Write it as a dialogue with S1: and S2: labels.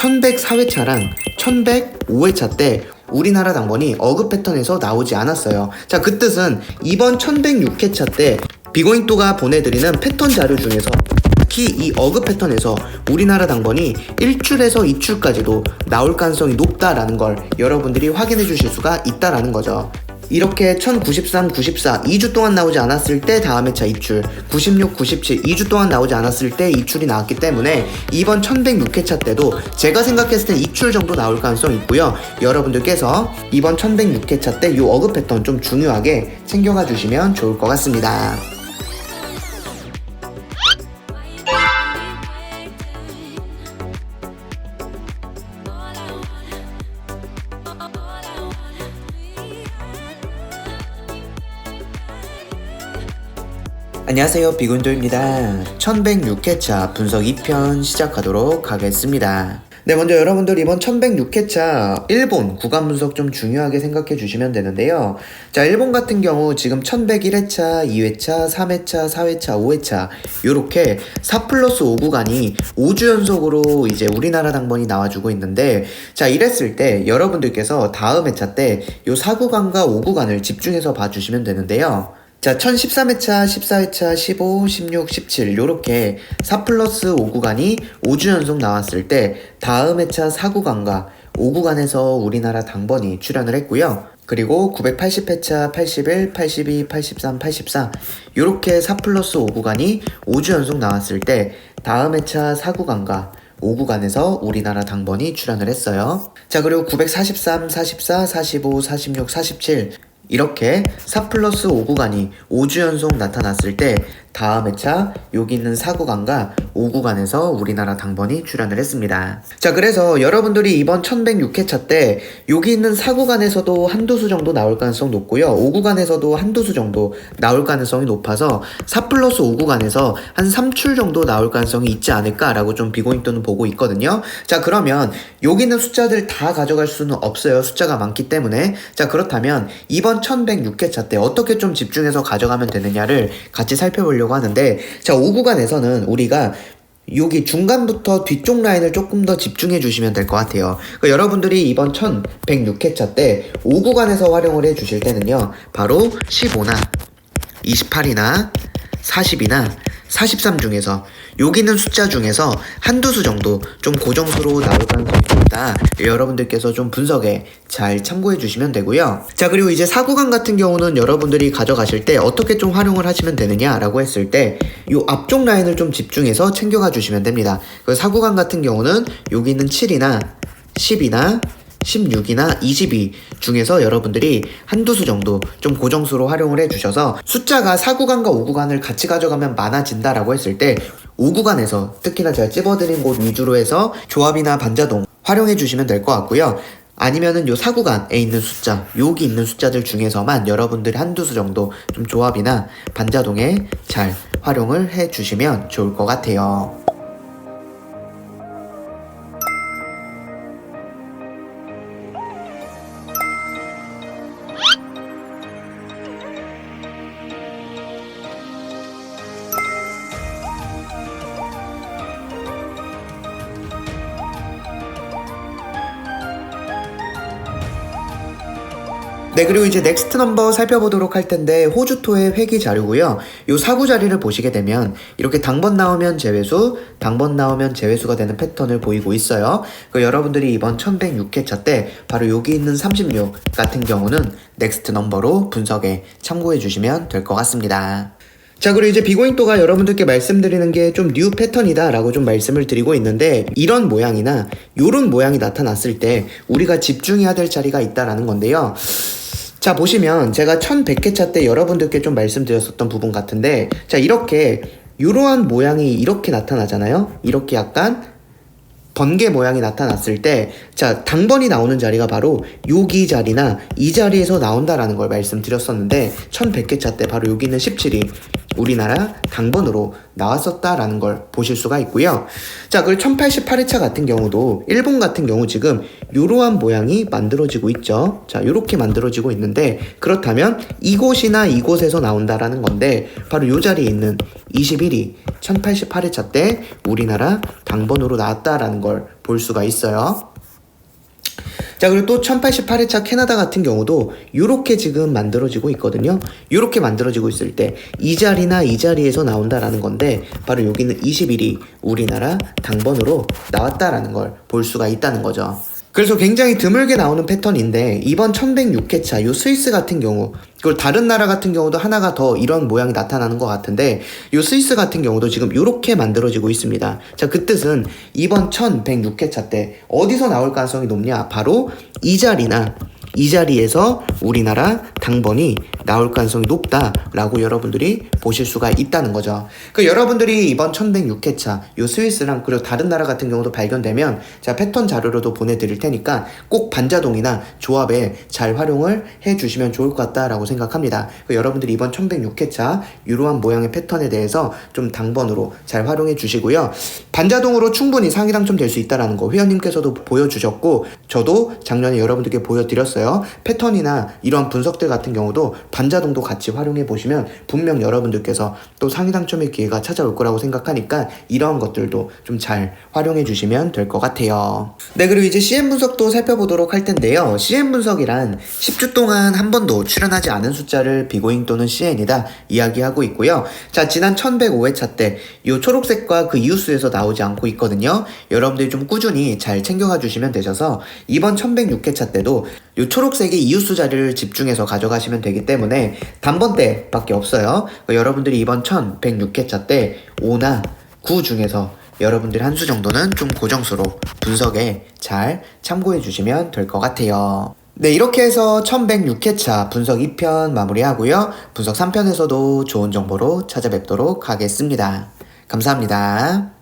S1: 1104회차랑 1105회차 때 우리나라 당번이 어그 패턴에서 나오지 않았어요. 자, 그 뜻은 이번 1106회차 때 비고잉또가 보내드리는 패턴 자료 중에서 특히 이 어그 패턴에서 우리나라 당번이 1출에서 2출까지도 나올 가능성이 높다라는 걸 여러분들이 확인해 주실 수가 있다라는 거죠. 이렇게 1093, 94 2주 동안 나오지 않았을 때 다음 회차 2출, 96, 97 2주 동안 나오지 않았을 때 2출이 나왔기 때문에 이번 1106회차 때도 제가 생각했을 때 2출 정도 나올 가능성이 있고요. 여러분들께서 이번 1106회차 때 이 어그 패턴 좀 중요하게 챙겨가 주시면 좋을 것 같습니다. 안녕하세요, 비곤조입니다. 1106회차 분석 2편 시작하도록 하겠습니다. 네, 먼저 여러분들 이번 1106회차 일본 구간 분석 좀 중요하게 생각해 주시면 되는데요. 자, 일본 같은 경우 지금 1101회차, 2회차, 3회차, 4회차, 5회차 요렇게 4+5 구간이 5주 연속으로 이제 우리나라 당번이 나와주고 있는데, 자, 이랬을 때 여러분들께서 다음 회차 때 요 4구간과 5구간을 집중해서 봐주시면 되는데요. 자, 1013회차, 14회차, 15, 16, 17 요렇게 4+5 구간이 5주 연속 나왔을 때 다음 회차 4구간과 5구간에서 우리나라 당번이 출연을 했고요. 그리고 980회차, 81, 82, 83, 84 요렇게 4+5 구간이 5주 연속 나왔을 때 다음 회차 4구간과 5구간에서 우리나라 당번이 출연을 했어요. 자, 그리고 943, 44, 45, 46, 47 이렇게 4+5 구간이 5주 연속 나타났을 때 다음 회차 여기 있는 4구간과 5구간에서 우리나라 당번이 출연을 했습니다. 자, 그래서 여러분들이 이번 1106회차 때 여기 있는 4구간에서도 한두 수 정도 나올 가능성이 높고요. 5구간에서도 한두 수 정도 나올 가능성이 높아서 4+5 구간에서 한 3출 정도 나올 가능성이 있지 않을까라고 좀 비고잉또는 보고 있거든요. 자, 그러면 여기 있는 숫자들 다 가져갈 수는 없어요. 숫자가 많기 때문에. 자, 그렇다면 이번 1106회차 때 어떻게 좀 집중해서 가져가면 되느냐를 같이 살펴보려고 하는데, 자, 5구간에서는 우리가 여기 중간부터 뒤쪽 라인을 조금 더 집중해 주시면 될 것 같아요. 그러니까 여러분들이 이번 1106회차 때 5구간에서 활용을 해 주실 때는요, 바로 15나 28이나 40이나 43 중에서 여기 있는 숫자 중에서 한두 수 정도 좀 고정수로 나올 가능성이 있다. 여러분들께서 좀 분석에 잘 참고해 주시면 되고요. 자, 그리고 이제 4구간 같은 경우는 여러분들이 가져가실 때 어떻게 좀 활용을 하시면 되느냐라고 했을 때 이 앞쪽 라인을 좀 집중해서 챙겨가 주시면 됩니다. 그 4구간 같은 경우는 여기 있는 7이나 10이나 16이나 22 중에서 여러분들이 한두 수 정도 좀 고정수로 활용을 해주셔서 숫자가 4구간과 5구간을 같이 가져가면 많아진다라고 했을 때 5구간에서 특히나 제가 찝어드린 곳 위주로 해서 조합이나 반자동 활용해 주시면 될 것 같고요. 아니면은 요 4구간에 있는 숫자, 여기 있는 숫자들 중에서만 여러분들이 한두 수 정도 좀 조합이나 반자동에 잘 활용을 해 주시면 좋을 것 같아요. 네, 그리고 이제 넥스트 넘버 살펴보도록 할 텐데, 호주토의 회기 자료고요. 요 사구 자리를 보시게 되면 이렇게 당번 나오면 제외수, 당번 나오면 제외수가 되는 패턴을 보이고 있어요. 여러분들이 이번 1106회차 때 바로 여기 있는 36 같은 경우는 넥스트 넘버로 분석에 참고해 주시면 될 것 같습니다. 자, 그리고 이제 비고잉또가 여러분들께 말씀드리는 게 좀 뉴 패턴이다 라고 좀 말씀을 드리고 있는데, 이런 모양이나 요런 모양이 나타났을 때 우리가 집중해야 될 자리가 있다라는 건데요. 자, 보시면 제가 1100회차 때 여러분들께 좀 말씀드렸었던 부분 같은데, 자, 이렇게 이러한 모양이 이렇게 나타나잖아요. 이렇게 약간 번개 모양이 나타났을 때, 자, 당번이 나오는 자리가 바로 여기 자리나 이 자리에서 나온다라는 걸 말씀드렸었는데, 1100회차 때 바로 여기 있는 17이 우리나라 당번으로 나왔었다라는 걸 보실 수가 있고요. 자, 그리고 1088회차 같은 경우도 일본 같은 경우 지금 이러한 모양이 만들어지고 있죠. 자, 이렇게 만들어지고 있는데, 그렇다면 이곳이나 이곳에서 나온다라는 건데, 바로 이 자리에 있는 21이 1088회차 때 우리나라 당번으로 나왔다라는 걸 볼 수가 있어요. 자, 그리고 또 1088회차 캐나다 같은 경우도 이렇게 지금 만들어지고 있거든요. 이렇게 만들어지고 있을 때 이 자리나 이 자리에서 나온다라는 건데, 바로 여기는 21이 우리나라 당번으로 나왔다라는 걸 볼 수가 있다는 거죠. 그래서 굉장히 드물게 나오는 패턴인데, 이번 1106회차 요 스위스 같은 경우, 그리고 다른 나라 같은 경우도 하나가 더 이런 모양이 나타나는 것 같은데, 요 스위스 같은 경우도 지금 이렇게 만들어지고 있습니다. 자, 그 뜻은 이번 1106회차 때 어디서 나올 가능성이 높냐? 바로 이 자리나 이 자리에서 우리나라 당번이 나올 가능성이 높다라고 여러분들이 보실 수가 있다는 거죠. 그 여러분들이 이번 1106회차 요 스위스랑 그리고 다른 나라 같은 경우도 발견되면 제가 패턴 자료로도 보내드릴 테니까 꼭 반자동이나 조합에 잘 활용을 해주시면 좋을 것 같다라고 생각합니다. 그 여러분들이 이번 1106회차 이러한 모양의 패턴에 대해서 좀 당번으로 잘 활용해 주시고요. 반자동으로 충분히 상위 당첨 될 수 있다는 거 회원님께서도 보여주셨고, 저도 작년에 여러분들께 보여드렸어요. 패턴이나 이런 분석들 같은 경우도 반자동도 같이 활용해 보시면 분명 여러분들께서 또 상위 당첨의 기회가 찾아올 거라고 생각하니까 이런 것들도 좀 잘 활용해 주시면 될 것 같아요. 네, 그리고 이제 CM 분석도 살펴보도록 할 텐데요. CM 분석이란 10주 동안 한 번도 출연하지 않은 숫자를 비고잉 또는 CN이다 이야기하고 있고요. 자, 지난 1105회차 때 이 초록색과 그 이웃수에서 나오지 않고 있거든요. 여러분들이 좀 꾸준히 잘 챙겨가 주시면 되셔서 이번 1106회차 때도 이 초록색의 이웃수 자리를 집중해서 가져가시면 되기 때문에 단번 때밖에 없어요. 여러분들이 이번 1106회차 때 5나 9 중에서 여러분들이 한 수 정도는 좀 고정수로 분석에 잘 참고해 주시면 될 것 같아요. 네, 이렇게 해서 1106회차 분석 2편 마무리하고요. 분석 3편에서도 좋은 정보로 찾아뵙도록 하겠습니다. 감사합니다.